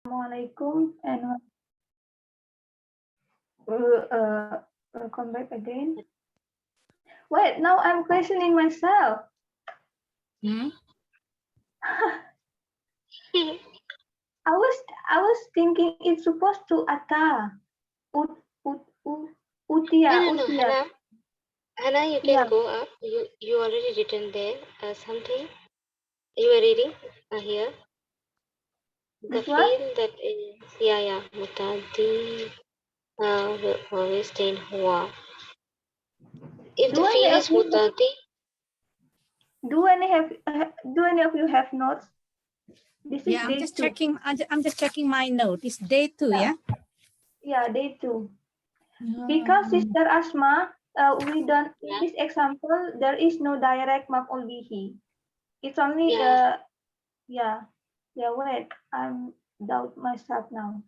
Assalamualaikum and welcome back again. Wait, now I'm questioning myself. I was thinking it's supposed to ata. Ut, ut, utia, No, utia. Hannah, you Yeah. can go up. You already written there something. You are reading here. The This one? field that is mutadi will always stay in huwa. If Do the any field of is you mutadi, do any of you have notes? This is Yeah, I'm day just 2. checking. I'm just checking my note. It's day 2, yeah? Yeah, day 2. Because Sister Asma, we don't in yeah, this example there is no direct maf'ul bihi. It's only yeah. yeah. Wait, I'm doubt myself now.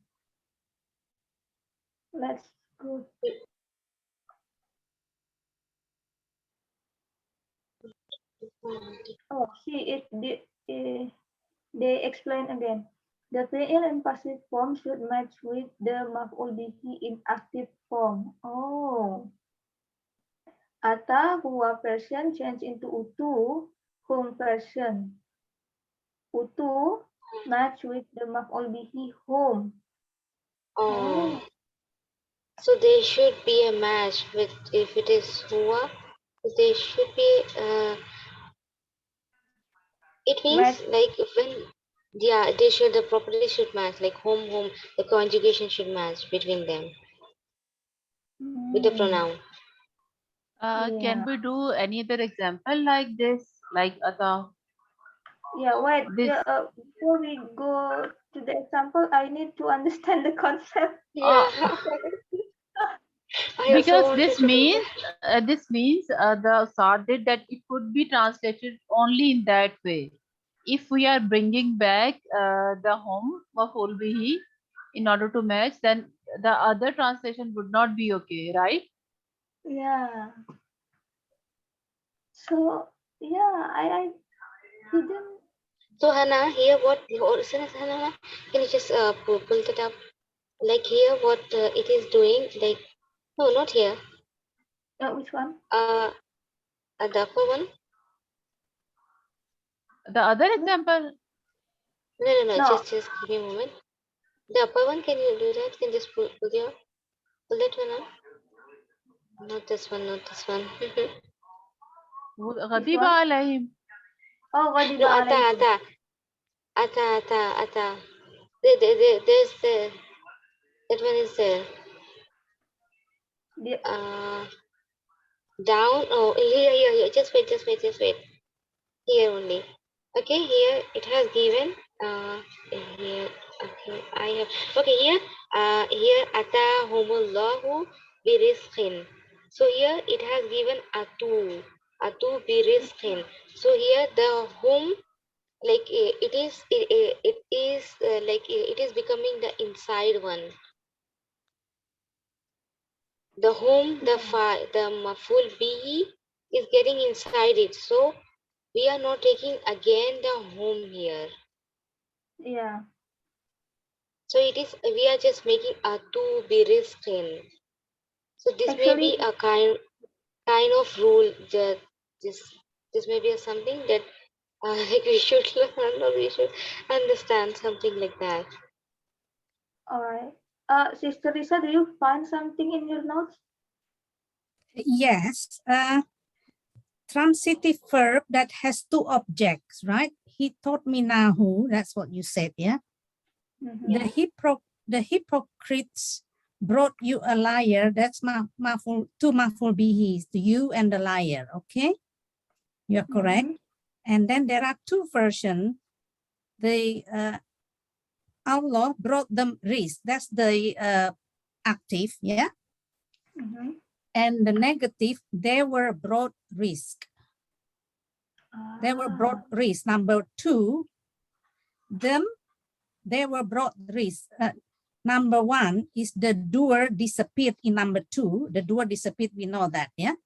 Let's go. Oh, see it. They explain again. The fi'il in passive form should match with the maf'ul bihi in active form. Oh. Ata huwa version change into utu, whom version. Utu match with the maf'ul bihi whom. Oh, Oh. so there should be a match with if it is huwa. There should be. It Match. means like when they should the property should match like home the conjugation should match between them with the pronoun. Can Yeah. we do any other example like this? Like Yeah, wait. this? Before we go to the example, I need to understand the concept. Yeah, Uh, I also because wanted to know. this means the started that it could be translated only in that way. If we are bringing back the home of Ulbihi in order to match, then the other translation would not be okay, right? Yeah. So yeah, I didn't. So Hannah, here what Hannah, can you just pull that up? Like here, what it is doing? Like no, not here. Which one? Uh, the upper one. The other Hmm? example, No. No. Just give me a moment. The upper one. Can you do that? Can you just pull that one up? Not this one. Not this one. This غضب one? عليهم. Oh, ghadiba No, alaykum. ata. There's the that one is there. The, Uh, down. Oh, here. Just wait. Here only. Okay, here it has given. Here. Okay, I have. Okay, here ata humullahu birizqin. So here it has given atu birizqin. So here the hum like it is like it is becoming the inside one. The home, the maful bihi is getting inside it. So we are not taking again the home here. yeah. So it is we are just making a to be risking. So this may Actually, be a kind of rule that this this may be a something that like we should learn or we should understand something like that. all right. Sister Risa, do you find something in your notes? Yes. Transitive verb that has two objects, right? He taught me nahu. That's what you said, yeah? Mm-hmm. The hypocrites brought you a liar. That's two maful bihis, the you and the liar, okay? You're correct. Mm-hmm. And then there are two versions. The Allah brought them risk. That's the active, yeah? Mm-hmm. And the negative, they were brought risk. They were brought risk. Number 2, them, they were brought risk. Number 1 is the doer disappeared in number 2. The doer disappeared, we know that, yeah?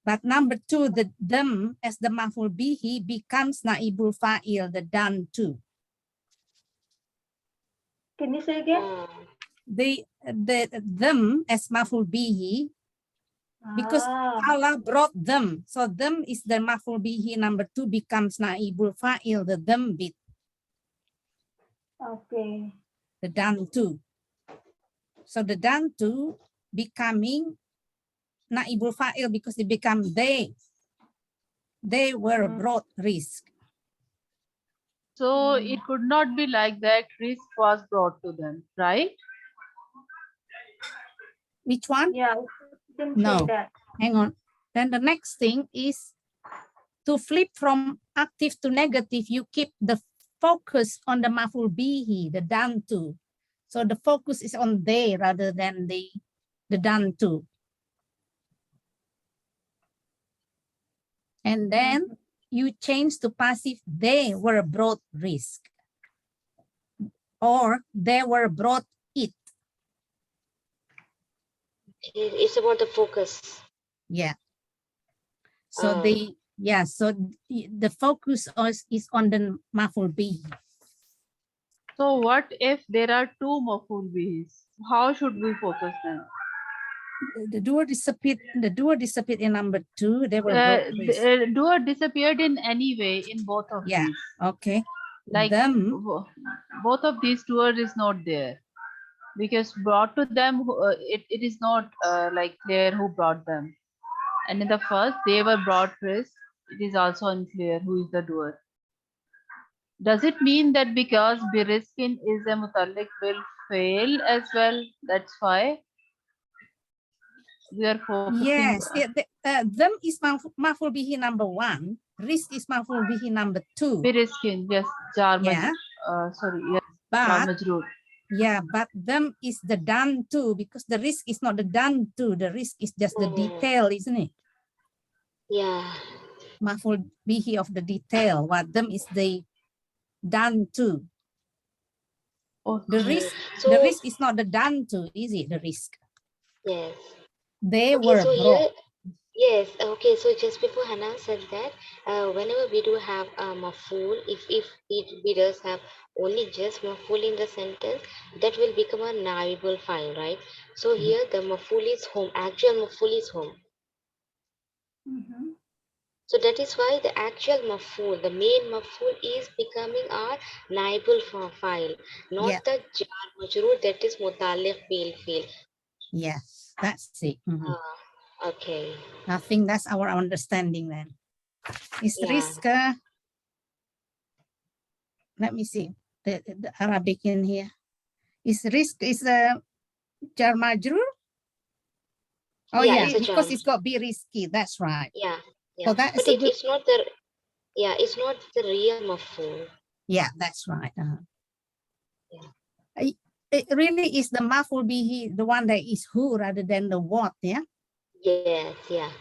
But number 2, the them as the maful bihi becomes naibul fa'il, the done too. Can you say again? Them as maful bihi, because Allah brought them. So them is the maful bihi number 2 becomes naibul fa'il, the them bit, Okay. the done to. So the done to becoming naibul fa'il because it become they. They were brought risk. So it could not be like that risk was brought to them, right? Which one? Yeah, we can say No, that. hang on. Then the next thing is to flip from active to negative, you keep the focus on the maful bihi, the done to. So the focus is on they rather than the done to. And then you change to passive, they were brought risk. Or they were brought it. It's about the focus. Yeah. So so the focus is on the maful bihi. So what if there are two maful bihis? How should we focus them? The doer disappeared. The doer disappeared in number 2. They were brought risk. The doer disappeared in any way in both of Yeah. these. Okay. Like them. Both of these doer is not there because brought to them it is not like clear who brought them. And in the first they were brought risk. It is also unclear who is the doer. Does it mean that because biriskin is a mutallik will fail as well? That's why we are focusing. Yes, them is maful bihi number 1. Risk is maful bihi number 2. Biriskin, yes, jar Yeah. sorry, yes, But majroor. yeah, but them is the done to because the risk is not the done to. The risk is just the detail, isn't it? Yeah. Maful bihi of the detail. What them is the done to. The risk is not the done to, is it? The risk. Yes. They Okay, were so brought. here, yes. Okay, so just before Hannah said that, whenever we do have a maful, if we does have only just maful in the sentence, that will become a naibul file, right? So here the maful is home. Actual maful is home. So that is why the actual maful, the main maful is becoming our naibul file, not the jar majroor that is mutaliq bil fi'l. Yes, that's it. Okay. I think that's our understanding then. Is risk, let me see, the Arabic in here. Is risk is a jar majrur? Oh yeah, because it's got be risky. That's right. Yeah, yeah. So that is but a good. it's not the, yeah, it's not the real maful. Yeah, that's right. Yeah. It really is the maful bihi, the one that is who rather than the what. Yeah. Yes. Yeah.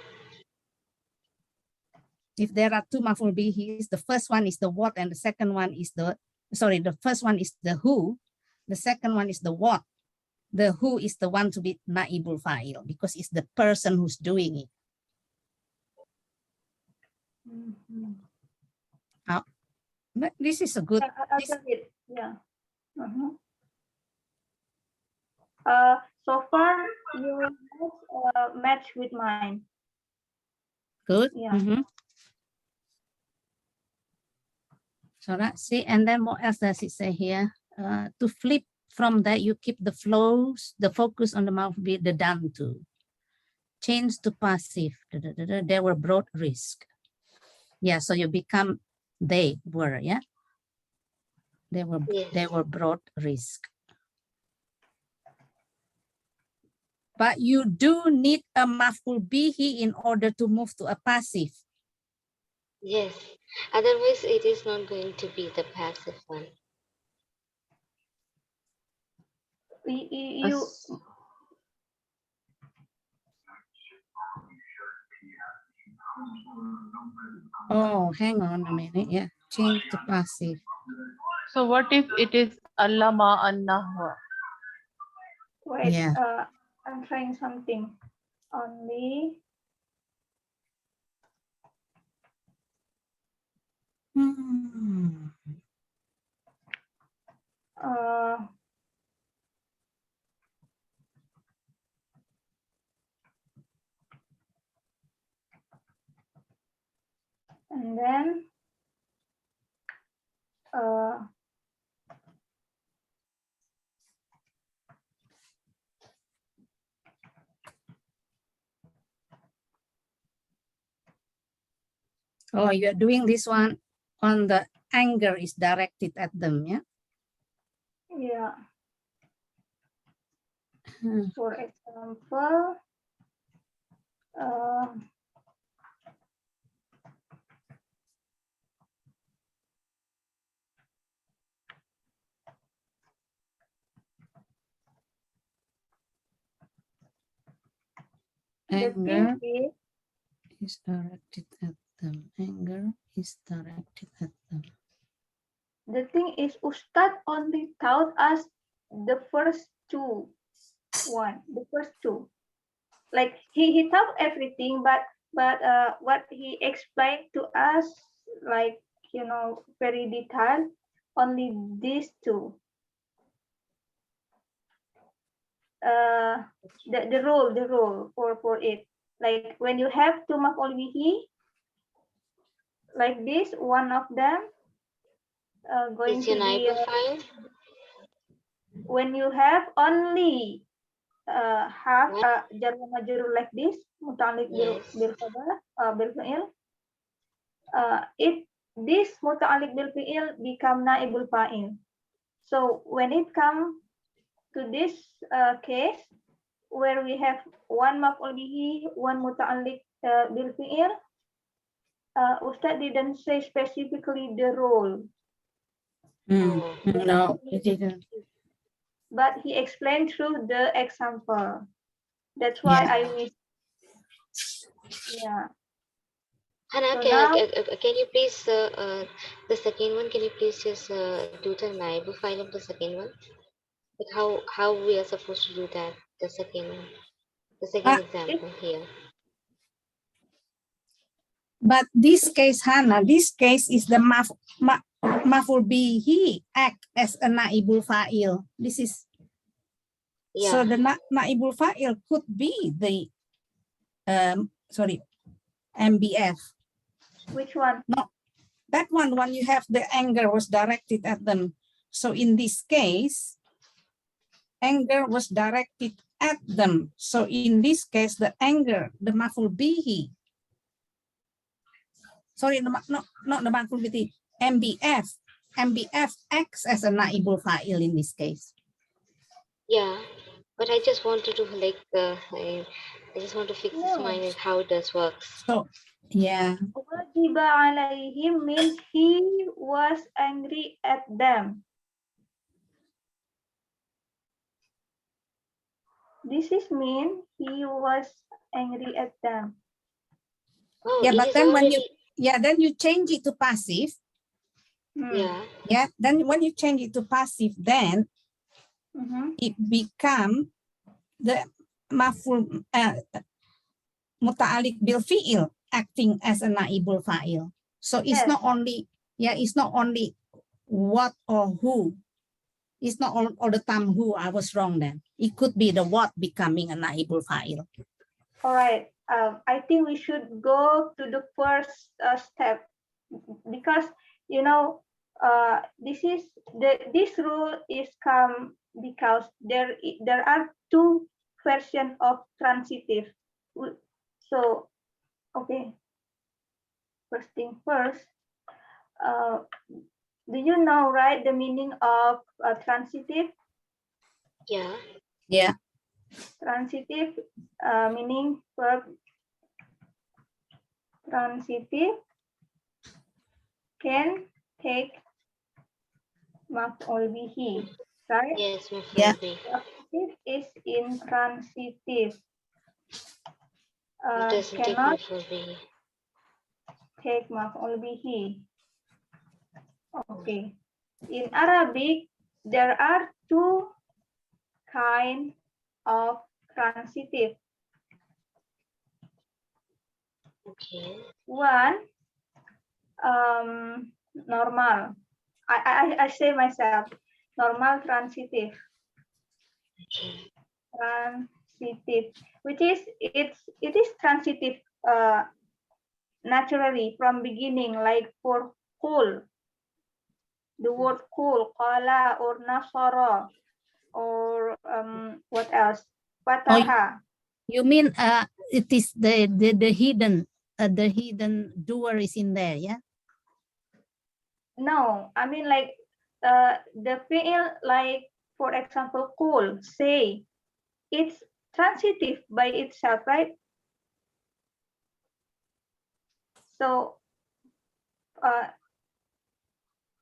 If there are two maful bihis, the first one is the what, and the second one is the the first one is the who, the second one is the what. The who is the one to be naibul fa'il because it's the person who's doing it. But this is a good. Yeah. So far you match with mine. Good. Yeah. So that's it. And then what else does it say here? To flip from that, you keep the flows, the focus on the mouth with the done to. Change to passive. They were brought risk. Yeah, so you become they were, yeah? They were brought risk. But you do need a maf'ul bihi in order to move to a passive. Yes. Otherwise, it is not going to be the passive one. Oh, hang on a minute. Yeah, change to passive. So what if it is allama annahwa? Wait, I'm trying something. Only. then Oh, you're doing this one on the anger is directed at them, yeah? yeah. Hmm. For example, the Anger thing is directed at them. Anger is directed at them. Ustad only taught us the first two. The first two. Like he taught everything, but what he explained to us, like, very detailed, only these two. The rule for it, like when you have two maf'ul bihi like this, one of them going Is to your be neighbor file? when you have only half What? jar wa majrur like this, muta'alliq Yes. bil khabar bil fi'il, this muta'alliq bil fi'il become naibul fa'il. So when it comes to this case where we have one maf'ul bihi, one muta'alliq bil fi'il, Ustad didn't say specifically the role. Oh. No, it didn't. But he explained through the example. That's why Yeah. I missed. Yeah. Hannah, So now, can you please the second one? Can you please just do the neighbor file of the second one? Like how we are supposed to do that? The second one, the second Ah, example here. but this case, Hannah, this case is the maf'ul bihi act as a naibul fa'il. This is so Yeah. the naibul fa'il could be the MBF. which one? No, that one when you have the anger was directed at them. So in this case, anger was directed at them. So in this case, the anger, the maf'ul bihi. Sorry, not the maf'ul bihi. MBF. MBF acts as a naibul fa'il in this case. Yeah. But I just wanted to like I just want to fix this No. mind and how this works. So yeah. Wajiba alaihim means he was angry at them. This is mean he was angry at them. Oh, Yeah, it but is then already. then you change it to passive. Yeah. Yeah, then when you change it to passive, then it become the maf'ul muta'alliq bil fi'il acting as a naibul fa'il. So it's Yes. not only what or who. It's not all the time who. I was wrong then. It could be the what becoming a naibul fa'il. All right. I think we should go to the first step, because this rule is come because there are two versions of transitive. So okay, first thing first, do you know, right, the meaning of transitive? Yeah. Yeah. Transitive meaning verb transitive can take maf'ul bihi, right? Yes, my Yeah. Transitive is intransitive. It doesn't take Cannot my full be. take maf'ul bihi. Okay. In Arabic, there are two kinds of transitive. Okay. One, normal. I say myself, normal transitive. Okay. Transitive, which is it is transitive naturally from beginning, like for cool, the word cool, qala or nasara, or what else? Fataha. You mean it is the hidden doer is in there, yeah? No, I mean like the fi'il, like for example, cool, say, it's transitive by itself, right? So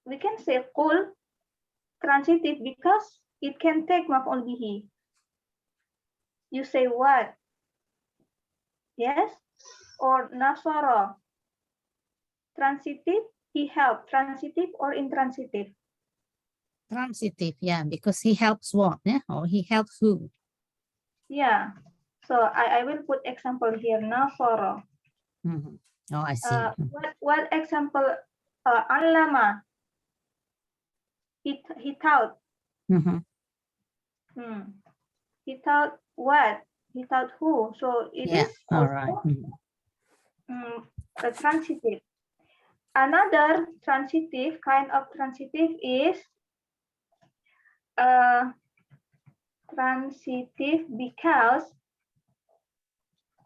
we can say cool transitive because it can take maf'ul bihi. You say what? Yes? Or nasara. Transitive, he helped. Transitive or intransitive? Transitive, yeah, because he helps what, yeah? Or he helps who? Yeah. So I will put example here, nasara. Oh, I see. What example? Allama. He taught. He taught what? He taught who? So it is all also right. a transitive. Another transitive kind of transitive is transitive because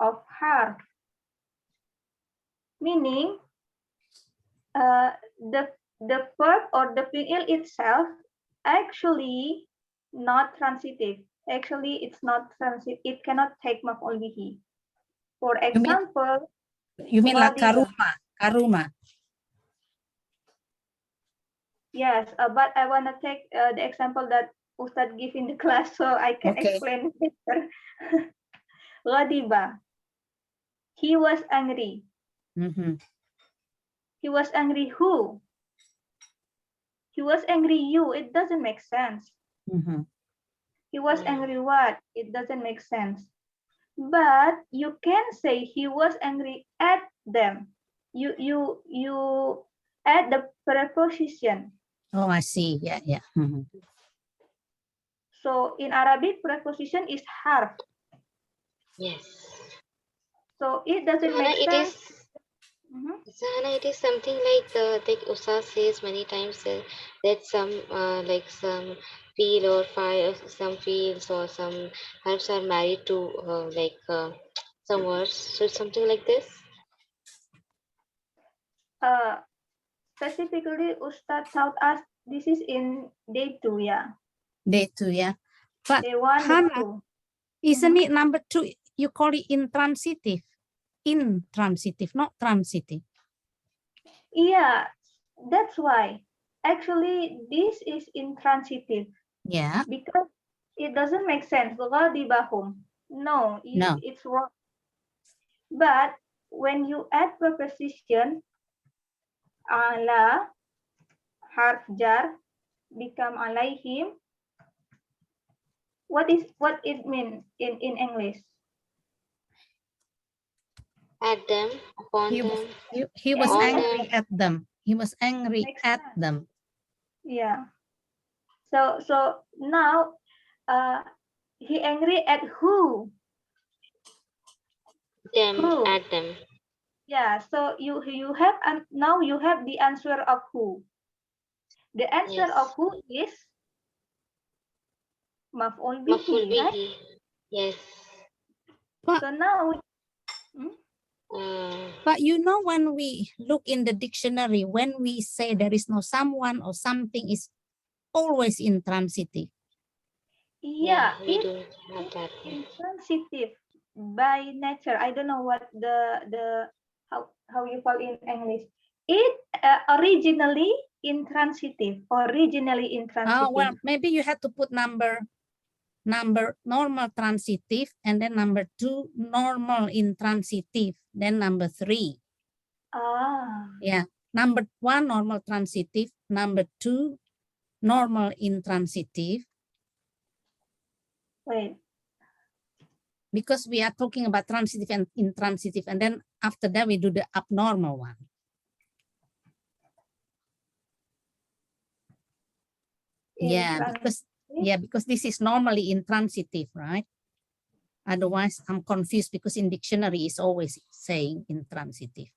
of harf, meaning the verb or the fi'il itself actually not transitive. Actually, it's not transitive. It cannot take maf'ul bihi. For example, you mean like ghadiba. karuma? Yes, but I want to take the example that Ustad give in the class so I can explain better. Ghadiba. He was angry. He was angry who? He was angry you. It doesn't make sense. He was angry what? It doesn't make sense. But you can say he was angry at them. You add the preposition. Oh, I see. Yeah. So in Arabic, preposition is harf. Yes. So it doesn't make sense. Zahana, it is something like Usa says many times that some like some field or fire, some fields or some herbs are married to some words. So it's something like this. Specifically, Ustad taught us this is in day 2, yeah. Day 2, yeah. But day 1, day 2. Isn't it number 2? You call it intransitive. Intransitive, not transitive. Yeah, that's why. Actually, this is intransitive. Yeah. Because it doesn't make sense. Ghadibahum. No, it's wrong. But when you add preposition, ala, harf jar, become alaihim, what it mean in English? At them, upon them. He was angry at them. He was angry at them. Yeah. So now he angry at who? Them, who? at them. Yeah, so you have now you have the answer of who. The answer of who is maf'ul bihi, right? Yes. So now but you know, when we look in the dictionary, when we say there is no someone or something, is always intransitive. Yeah, we don't have that. Intransitive by nature. I don't know what the how you call in English. It originally intransitive. Oh, well, maybe you have to put number normal transitive, and then number 2 normal intransitive, then number 3. Yeah, number 1 normal transitive, number 2 normal intransitive. Wait. Because we are talking about transitive and intransitive, and then after that we do the abnormal one. Because this is normally intransitive, right? Otherwise, I'm confused because in dictionary is always saying intransitive.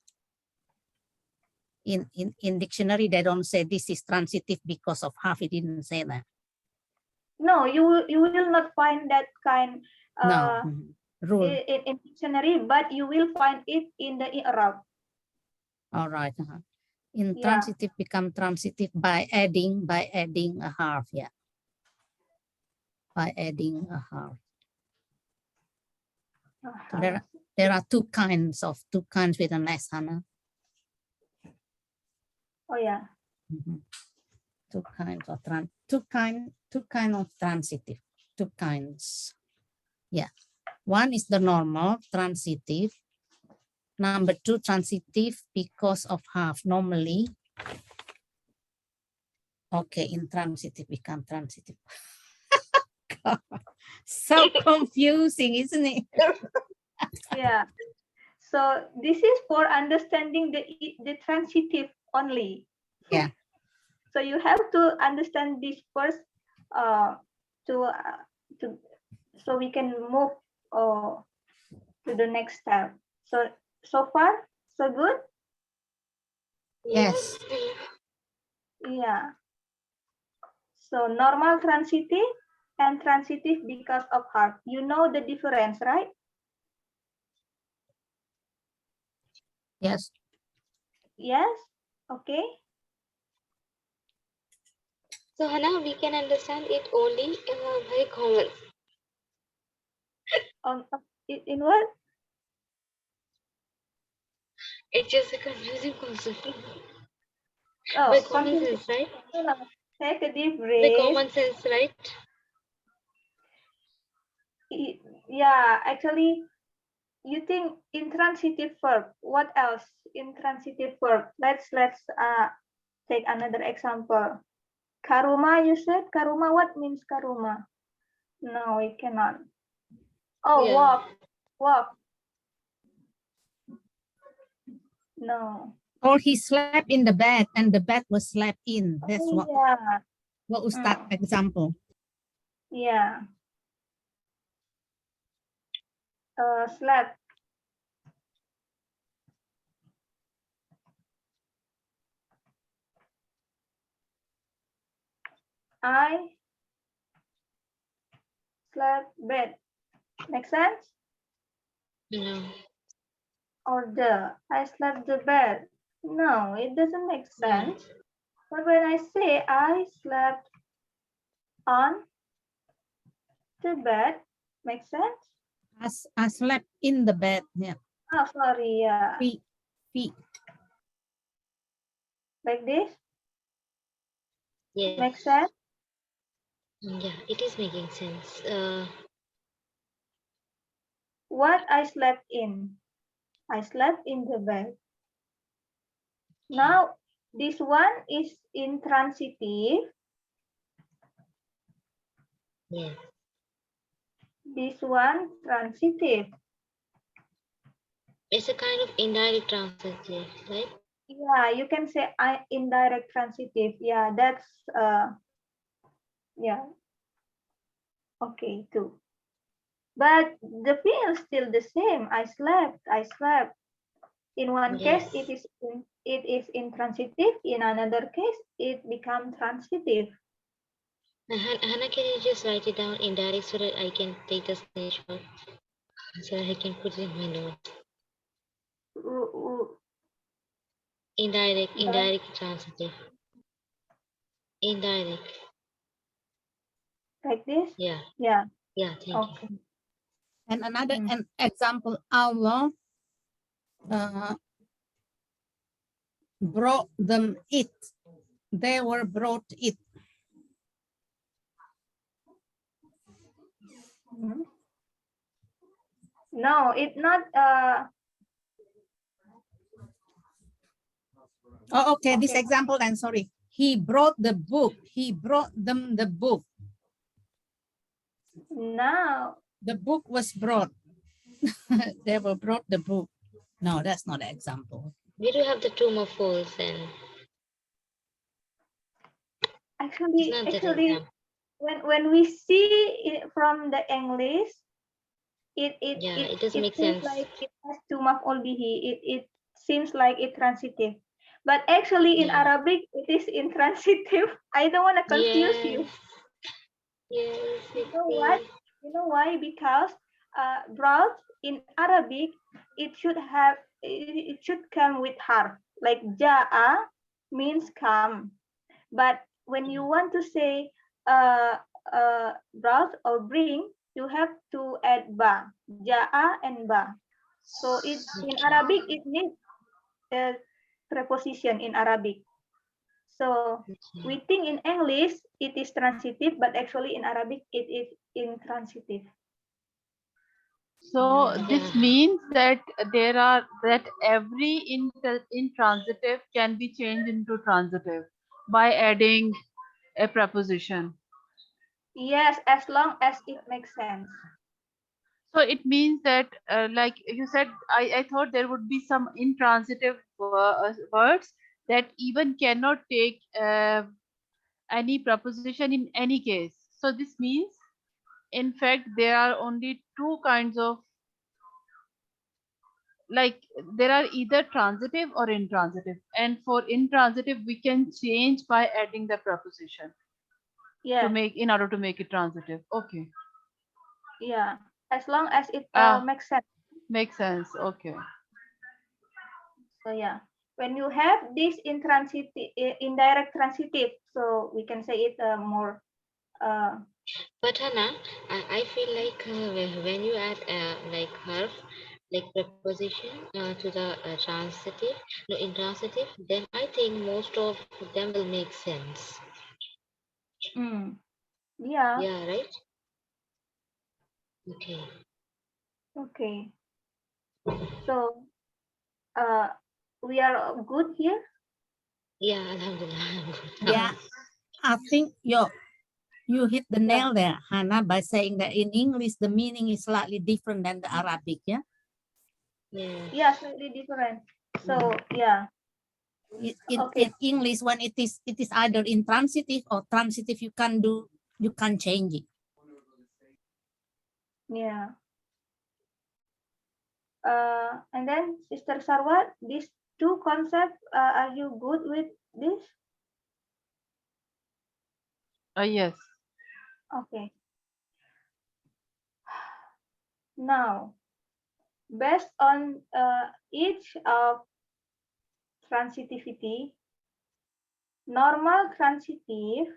in dictionary, they don't say this is transitive because of half. It didn't say that. No, you will not find that kind No. Rule. in dictionary, but you will find it in the i'rab. All right. Intransitive become transitive by adding a half. Yeah. By adding a half. So there are two kinds with an S, Hannah. Oh yeah. Two kinds of transitive. Two kinds. Yeah. One is the normal transitive. Number two, transitive because of half. Normally, okay, intransitive become transitive. So confusing, isn't it? Yeah. So this is for understanding the transitive only. Yeah. So you have to understand this first so we can move to the next step. So far, so good? Yes. Yeah. So normal transitive and transitive because of half. You know the difference, right? Yes. Yes. Okay. So Hannah, we can understand it only by common. In what? It's just a confusing concept. Oh, By common sense, right? Take a deep By breath. common sense, right? Yeah, actually, you think intransitive verb. What else? Intransitive verb. Let's take another example. Karuma, you said karuma. What means karuma? No, we cannot. Oh, Yeah. walk. No. Or he slept in the bed and the bed was slept in. That's what was that example? Yeah. Slept. I slept bed. Make sense? No. Or I slept the bed. No, it doesn't make sense. No. But when I say I slept on the bed, makes sense? I slept in the bed. Yeah. Oh, sorry. Yeah. Feet. Like this? Yes. Makes sense? Yeah, it is making sense. What I slept in? I slept in the bed. Now, this one is intransitive. Yes. This one transitive. It's a kind of indirect transitive, right? Yeah, you can say indirect transitive. Yeah, that's yeah. Okay, too. But the feel is still the same. I slept. In one Yes. case, it is intransitive. In another case, it becomes transitive. Hannah, can you just write it down indirect so that I can take the screenshot so that I can put it in my notes? Indirect transitive. Indirect. Like this? Yeah. Yeah. Yeah, thank you. And another example, Allah brought them it. They were brought it. No, it's not. Oh, okay. This example, then sorry. He brought the book. He brought them the book. No. The book was brought. They were brought the book. No, that's not an example. We do have the true or false and Actually, example. when we see it from the English, it doesn't make seems sense. like it has two maf'ul bihi. It seems like it transitive. But actually in Yeah. Arabic, it is intransitive. I don't want to confuse you. Yes, You know what? You know why? Because broth in Arabic, it should come with harf. Like ja'a means come. But when you want to say broth or bring, you have to add ba. Ja'a and ba. So it in Arabic it needs a preposition in Arabic. So we think in English it is transitive, but actually in Arabic it is intransitive. So this Yeah. means that every intransitive can be changed into transitive by adding a preposition. Yes, as long as it makes sense. So it means that, like you said, I thought there would be some intransitive words that even cannot take any preposition in any case. So this means, in fact, there are only two kinds of, like, there are either transitive or intransitive. And for intransitive, we can change by adding the preposition Yes, in order to make it transitive. Okay. yeah, as long as it Ah, makes sense. makes sense. Okay. So yeah, when you have this intransitive, indirect transitive, so we can say it more. But Hannah, I feel like when you add like harf, like preposition to the transitive, no, intransitive, then I think most of them will make sense. Yeah. Yeah, right? Okay. Okay. So we are good here. Yeah, Alhamdulillah. I'm good now. Yeah, I think you hit the Yeah. nail there, Hannah, by saying that in English the meaning is slightly different than the Arabic. Yeah. Yeah. Yeah, slightly different. So yeah. In English, when it is either intransitive or transitive, you can't change it. Yeah. And then Sister Sarwat, these two concepts, are you good with this? Yes. Okay. Now, based on each of transitivity, normal transitive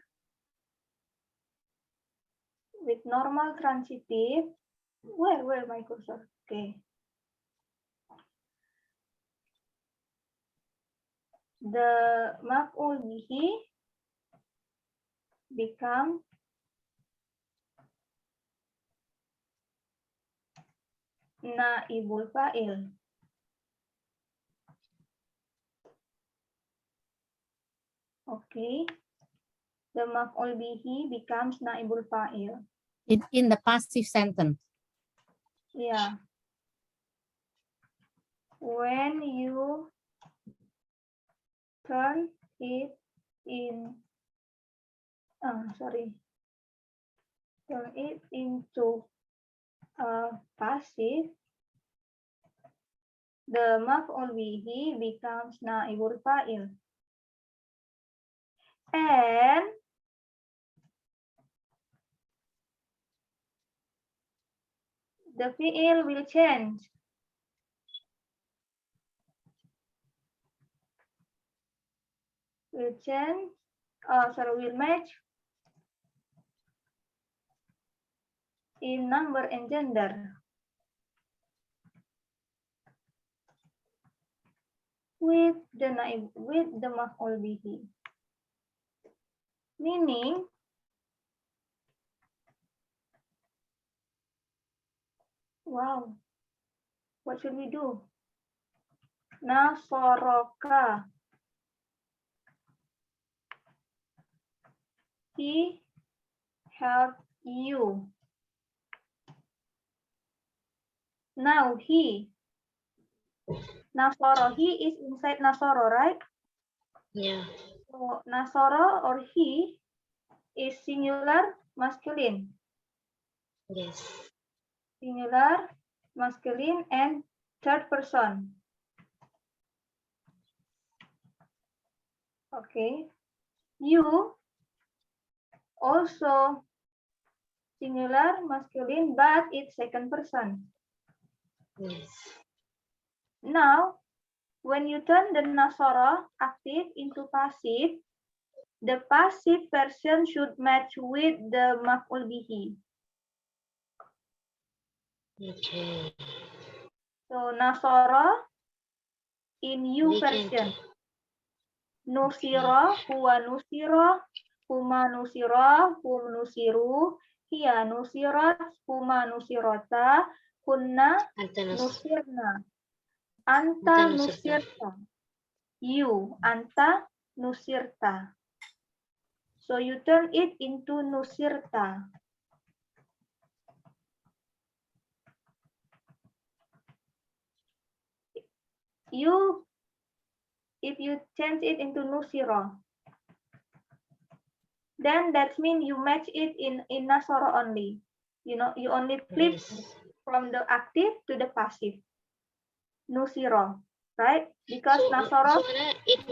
with normal transitive, where my cursor? Okay. The maf'ul bihi become naibul fa'il. Okay. The maf'ul bihi becomes naibul fa'il. In the passive sentence. Yeah. When you turn it in, turn it into passive, the maf'ul bihi becomes naibul fa'il. And the fi'il will change. Will match in number and gender with the maf'ul bihi. Meaning, wow, what should we do? Nasoroka. He helped you. Now Nasoro, he is inside Nasoro, right? Yeah. So Nasoro or he is singular masculine. Yes. Singular masculine and third person. Okay. You also singular masculine, but it's second person. Yes. Now, when you turn the nasara active into passive, the passive version should match with the maf'ul bihi. Okay. So nasara in you We can version. do. Nusira, huwa nusira, huma nusira, hum nusiru, hiya nusirat, huma nusirata, kunna Antanus. nusirna, Anta anta nusirta. nusirta, you, anta nusirta. So you turn it into nusirta. You, if you change it into nusira, then that means you match it in nasara only. You know, you only flip Yes. from the active to the passive. Nusira, right? Because So, nasara, so Hana, it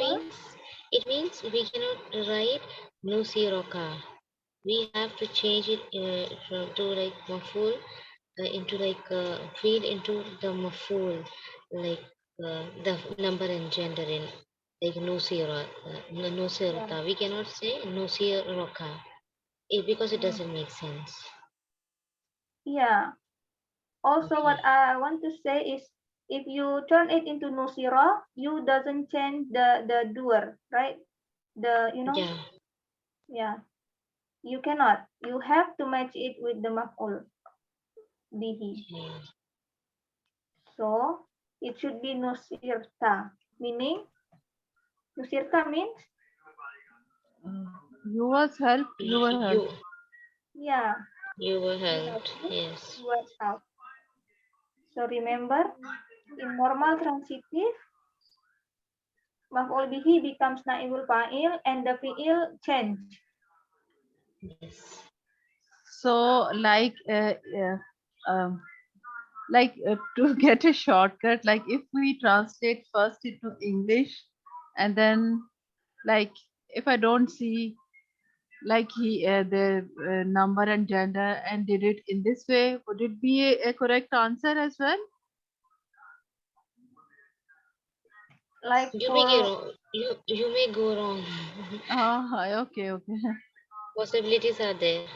means we cannot write nusiroka. We have to change it from to like maful into like feed into the maful, like the number and gender in like nusira, yeah, nusirta. We cannot say nusiroka because it doesn't make sense. yeah. Also, Okay. what I want to say is, if you turn it into nusira, you doesn't change the doer, right? The Yeah. yeah. You cannot. You have to match it with the maf'ul bihi. Okay. So it should be nusirta, meaning nusirta means You was helped. You were helped. yeah, You were you have helped. to Yes. work out. So remember, in normal transitive, maf'ul bihi becomes naibul fa'il and the fi'il change. Yes. So to get a shortcut, like if we translate first into English and then like if I don't see like the number and gender and did it in this way, would it be a correct answer as well? Like You may get for, wrong. You may go wrong. Okay, okay. Possibilities are there.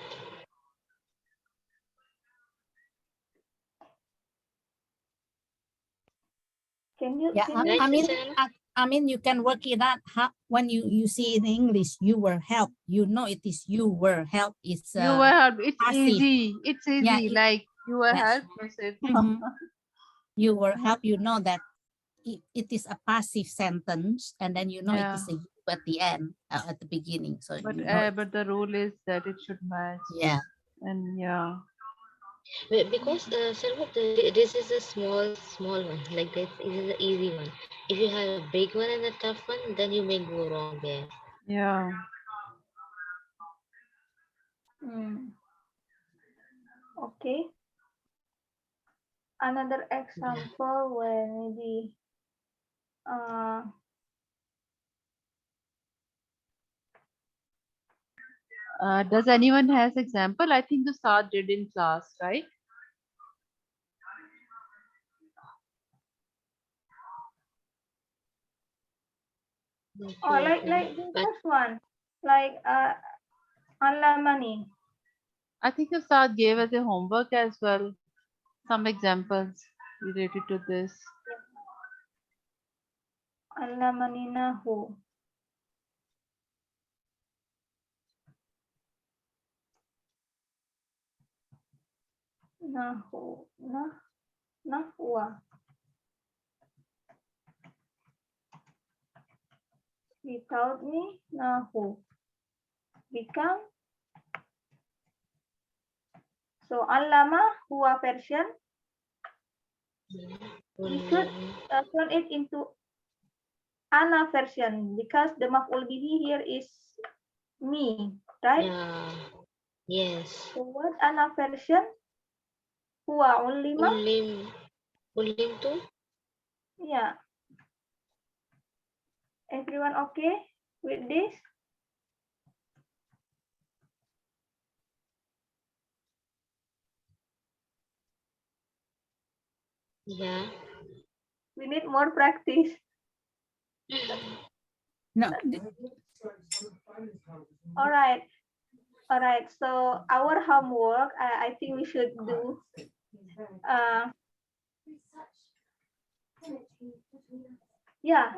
can you, Yeah, can you, Right, I mean, Sister Hannah? I mean, you can work it out. When you see in English, you were helped. You know it is you were helped. It's You were helped. It's passive. easy. It's Yeah, easy. Like you were yes. helped. You said, You were helped. You know that it is a passive sentence, and then you know it yeah. is a you at the end, at the beginning. So But you know it. but the rule is that it should match. Yeah. And yeah. Because this is a small one. Like this is the easy one. If you have a big one and a tough one, then you may go wrong there. Yeah. okay. Another example where maybe Does anyone has example? I think the Saad did in class, right? like the But first one, like alamani. I think the Saad gave us a homework as well. Some examples related to this. Alamani nahu. Nahu. Nahwa. He taught me nahu. Become. So alama huwa version. We should turn it into ana version because the maf'ul bihi here is me, right? yeah, yes. So what ana version? Huwa ulima. Ulim too. Yeah. Everyone okay? with this? Yeah. We need more practice. No, All right. All right. So our homework, I think we should do. Yeah.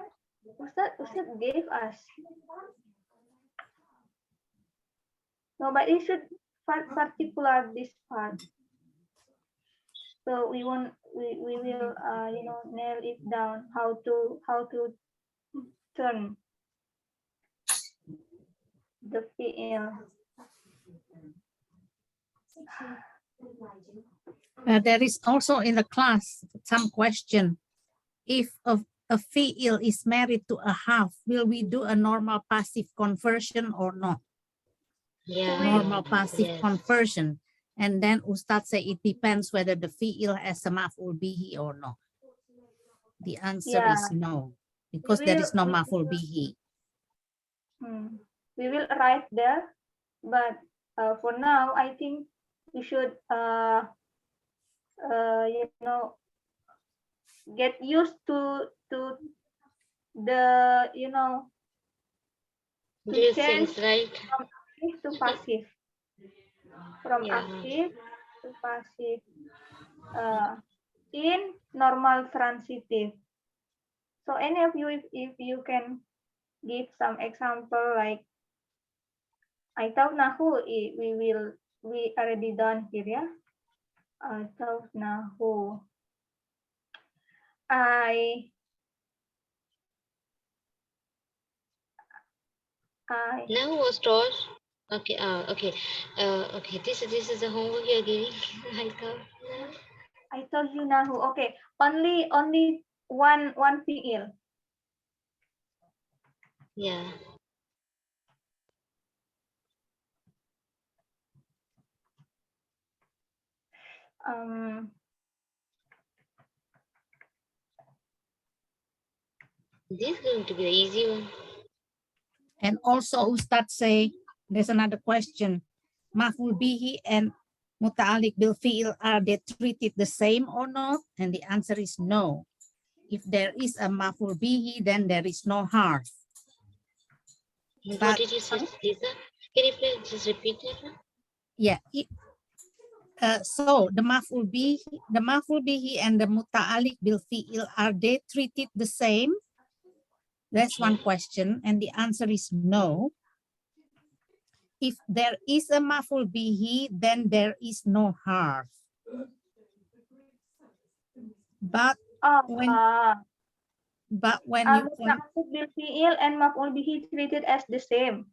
Ustad gave us. No, but it should particular this part. So we will nail it down how to turn the PL. there is also in the class some question. If a field is married to a half, will we do a normal passive conversion or not? Yeah. Normal passive Yes. conversion. And then Ustad say it depends whether the field has a maf'ul bihi or not. The answer is no, because there is no maf'ul bihi. We will write there, but for now, I think we should get used to the These change things, right? from active to passive, from Yeah. active to passive in normal transitive. So any of you, if you can give some example, like I thought nahu, we already done here, yeah. I thought nahu. Now was taught. Okay. Okay. Okay. This is the homework you're giving. I told you nahu. Okay. Only one field. Yeah. This is going to be the easy one. And also Ustad say, there's another question. Maf'ul bihi and muta'alliq bil fi'il, are they treated the same or not? And the answer is no. If there is a maf'ul bihi, then there is no harf. What did you say, Lisa? Can you please just repeat that? Yeah. So the maf'ul bihi and the muta'alliq bil fi'il, are they treated the same? That's one question, and the answer is no. If there is a maf'ul bihi, then there is no harf. But when you muta'alliq bil fi'il and maf'ul bihi treated as the same.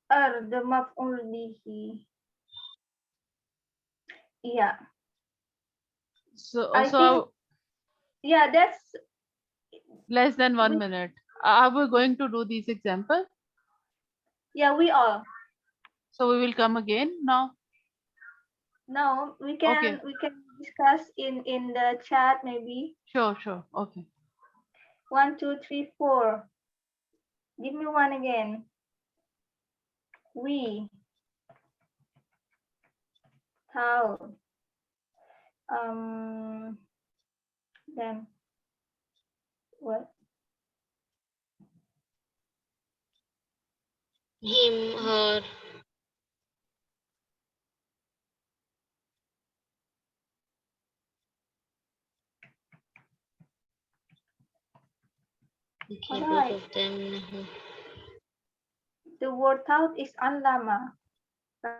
The maf'ul bihi. Yeah. So I think, yeah, that's less than 1 minute. Are we going to do these examples? Yeah, we all. So we will come again now. No, we can discuss in the chat maybe. Sure. Okay. 1, 2, 3, 4. Give me one again. We. How. Then what? Him, her. Okay, both of them. The word out is allama.